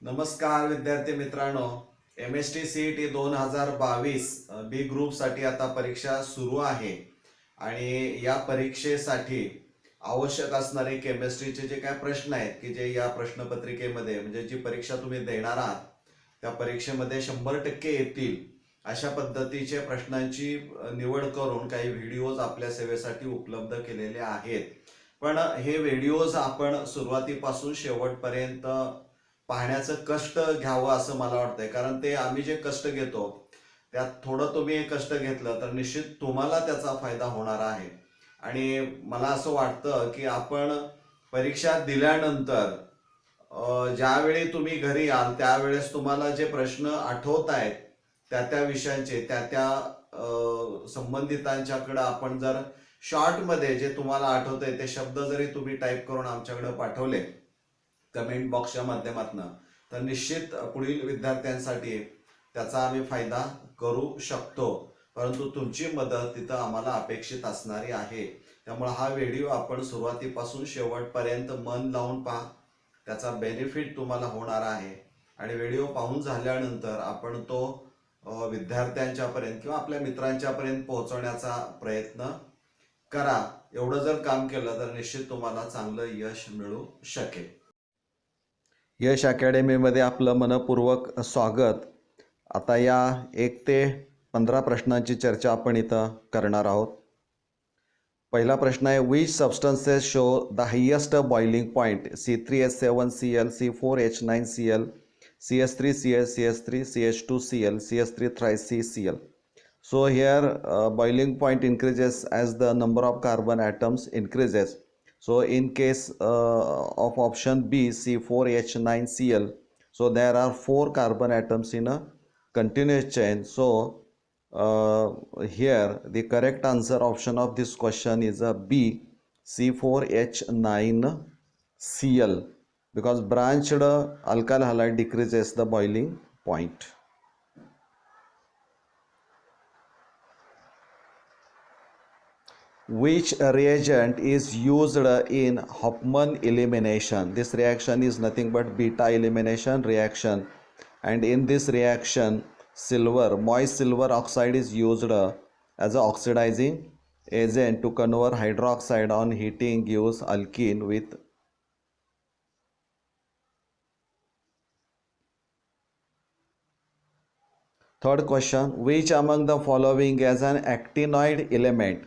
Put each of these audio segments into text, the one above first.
नमस्कार विद्यार्थी मित्रांनो. MST CET 2022 बी ग्रुपसाठी आता परीक्षा सुरू आहे आणि या परीक्षेसाठी आवश्यक असणारे केमिस्ट्रीचे जे काय प्रश्न आहेत की जे या प्रश्नपत्रिकेमध्ये म्हणजे जी परीक्षा तुम्ही देणार आहात त्या परीक्षेमध्ये 100% येतील अशा पद्धतीच्या प्रश्नांची निवड करून काही व्हिडिओज आपल्या सेवेसाठी उपलब्ध केलेले आहेत. पण हे व्हिडिओज आपण सुरुवातीपासून शेवटपर्यंत पाहण्याचं कष्ट घ्यावं असं मला वाटतंय, कारण ते आम्ही जे कष्ट घेतो त्यात थोडं तुम्ही कष्ट घेतलं तर निश्चित तुम्हाला त्याचा फायदा होणार आहे. आणि मला असं वाटतं की आपण परीक्षा दिल्यानंतर ज्यावेळी तुम्ही घरी याल त्यावेळेस तुम्हाला जे प्रश्न आठवत आहेत त्या विषयांचे त्या संबंधितांच्याकडे आपण जर शॉर्टमध्ये जे तुम्हाला आठवतंय ते शब्द जरी तुम्ही टाईप करून आमच्याकडे पाठवले कमेंट बॉक्सच्या माध्यमातून तर निश्चित पुढील विद्यार्थ्यांसाठी त्याचा आम्ही फायदा करू शकतो. परंतु तुमची मदत तिथं आम्हाला अपेक्षित असणारी आहे. त्यामुळे हा व्हिडिओ आपण सुरुवातीपासून शेवटपर्यंत मन लावून पहा, त्याचा बेनिफिट तुम्हाला होणार आहे. आणि व्हिडिओ पाहून झाल्यानंतर आपण तो विद्यार्थ्यांच्यापर्यंत किंवा आपल्या मित्रांच्यापर्यंत पोहोचवण्याचा प्रयत्न करा. एवढं जर काम केलं तर निश्चित तुम्हाला चांगलं यश मिळू शकेल. यश अकॅडमीमध्ये आपलं मनपूर्वक स्वागत. आता या 1 ते 15 प्रश्नांची चर्चा आपण इथं करणार आहोत. पहिला प्रश्न आहे, which substances show the highest boiling point? C3H7Cl, C4H9Cl, CS3Cl, CS3, CH2Cl, CS3 3CCl. So here boiling point increases as the number of carbon atoms increases. So in case of option B, C4H9Cl, so there are 4 carbon atoms in a continuous chain. So here the correct answer option of this question is a B, C4H9Cl, because branched alkyl halide decreases the boiling point. Which reagent is used in Hofmann elimination? This reaction is nothing but beta elimination reaction, and in this reaction moist silver oxide is used as an oxidizing agent to convert hydroxide. On heating gives alkene with Third question, which among the following is an actinoid element?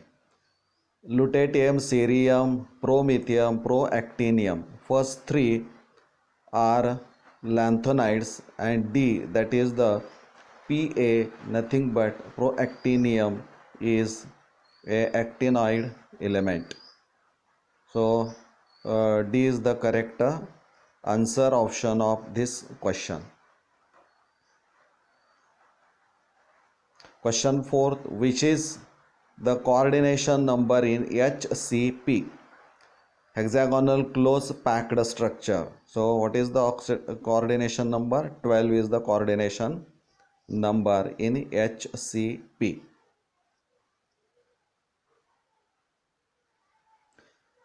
Lutetium, cerium, promethium, proactinium. First 3 are lanthanides, and D, that is the Pa, nothing but proactinium is a actinoid element. So D is the correct answer option of this question. Question 4th, which is the coordination number in HCP, hexagonal close packed structure? So what is the coordination number? 12 is the coordination number in HCP.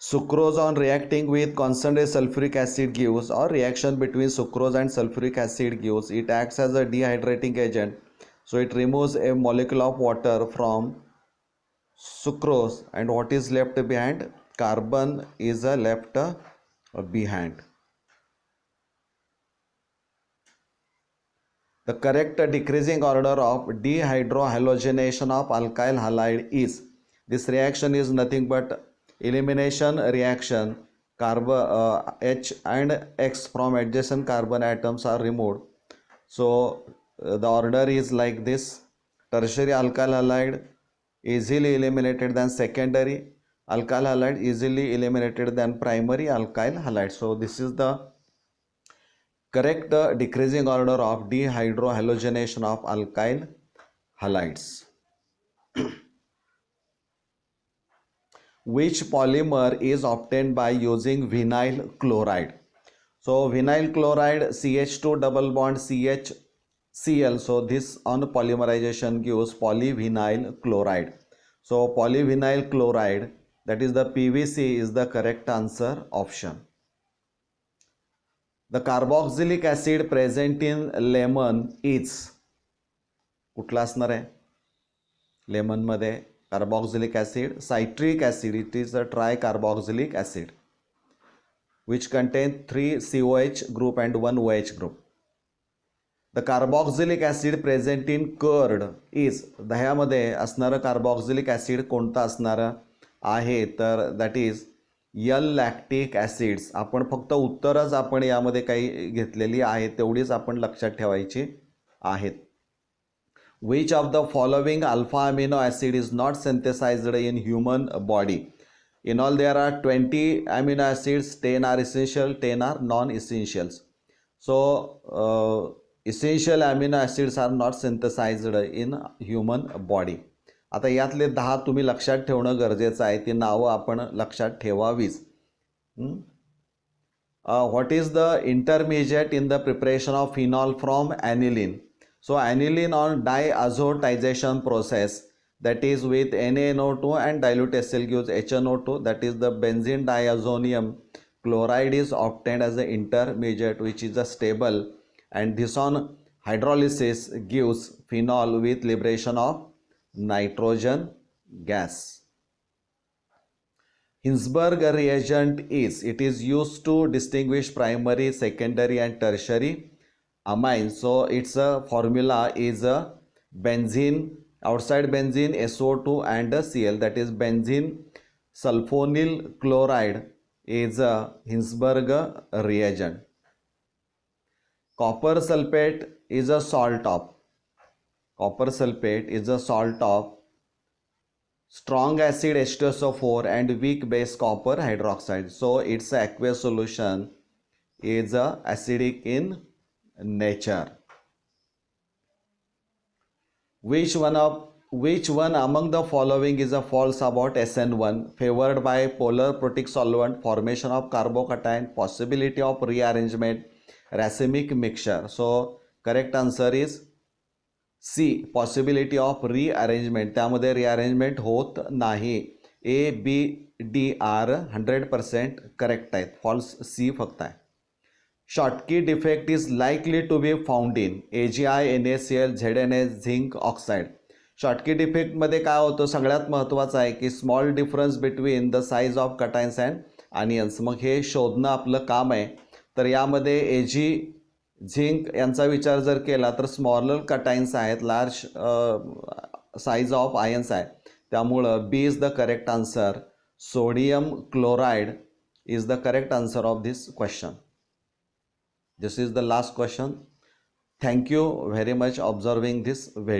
Sucrose on reacting with concentrated sulfuric acid gives, or reaction between sucrose and sulfuric acid gives, it acts as a dehydrating agent. So it removes a molecule of water from sucrose, and what is left behind? Carbon is left behind. The correct decreasing order of dehydrohalogenation of alkyl halide is, this reaction is nothing but elimination reaction. Carbon H and X from adjacent carbon atoms are removed. So the order is like this: tertiary alkyl halide easily eliminated than secondary alkyl halide easily eliminated than primary alkyl halide. So this is the correct decreasing order of dehydrohalogenation of alkyl halides. Which polymer is obtained by using vinyl chloride? So vinyl chloride, CH2 double bond CHCl. So this on polymerization gives polyvinyl chloride. So polyvinyl chloride, that is the PVC, is the correct answer option. The carboxylic acid present in lemon is, कुठला असणार आहे लेमनमध्ये carboxylic acid? Citric acid. It is a tricarboxylic acid which contain 3 COH group and 1 OH group. The carboxylic acid present in curd is, दह्यामध्ये असणारं carboxylic acid कोणतं असणारं आहे तर that is L lactic acids. आपण फक्त उत्तरच आपण यामध्ये काही घेतलेली आहे तेवढीच आपण लक्षात ठेवायची आहेत. Which of the following alpha amino acid is not synthesized in human body? In all there are 20 amino acids, 10 are essential, 10 are non-essentials. So essential amino acids are not synthesized in human body. आता यातले 10 तुम्ही लक्षात ठेवणं गरजेचं आहे. ती नावं आपण लक्षात ठेवावीच. What is the intermediate in the preparation of phenol from aniline? So aniline on diazotization process, that is with NaNO2 and dilute HCl gives HNO2, that is the benzene diazonium chloride is obtained as an intermediate which is a stable, and this on hydrolysis gives phenol with liberation of nitrogen gas. Hinsberg reagent is, it is used to distinguish primary, secondary and tertiary amines. So its formula is a benzene, outside benzene SO2 and Cl, that is benzene sulfonyl chloride is a Hinsberg reagent. Copper sulfate is a salt of, copper sulfate is a salt of strong acid H2SO4 and weak base copper hydroxide. So its aqueous solution is acidic in nature. Which one among the following is a false about SN1? Favored by polar protic solvent, formation of carbocation, possibility of rearrangement, racemic mixture. So correct answer is C, possibility of rearrangement. त्यामध्ये rearrangement होत नाही. A, B, D are 100% correct आहेत. false C फक्त आहे. Schottky defect is likely to be found in AgI, NaCl, ZnS, zinc oxide. Schottky defect मध्ये काय होतं सगळ्यात महत्त्वाचं आहे की small difference between the size of cations and anions. मग हे शोधणं आपलं काम आहे. तर यामध्ये Ag, झिंक यांचा विचार जर केला तर स्मॉलर कटायन्स आहेत, लार्ज साईज ऑफ आयन्स आहे. त्यामुळं B is the correct answer. Sodium chloride is the correct answer of this question. This is the last question. Thank you very much observing this video.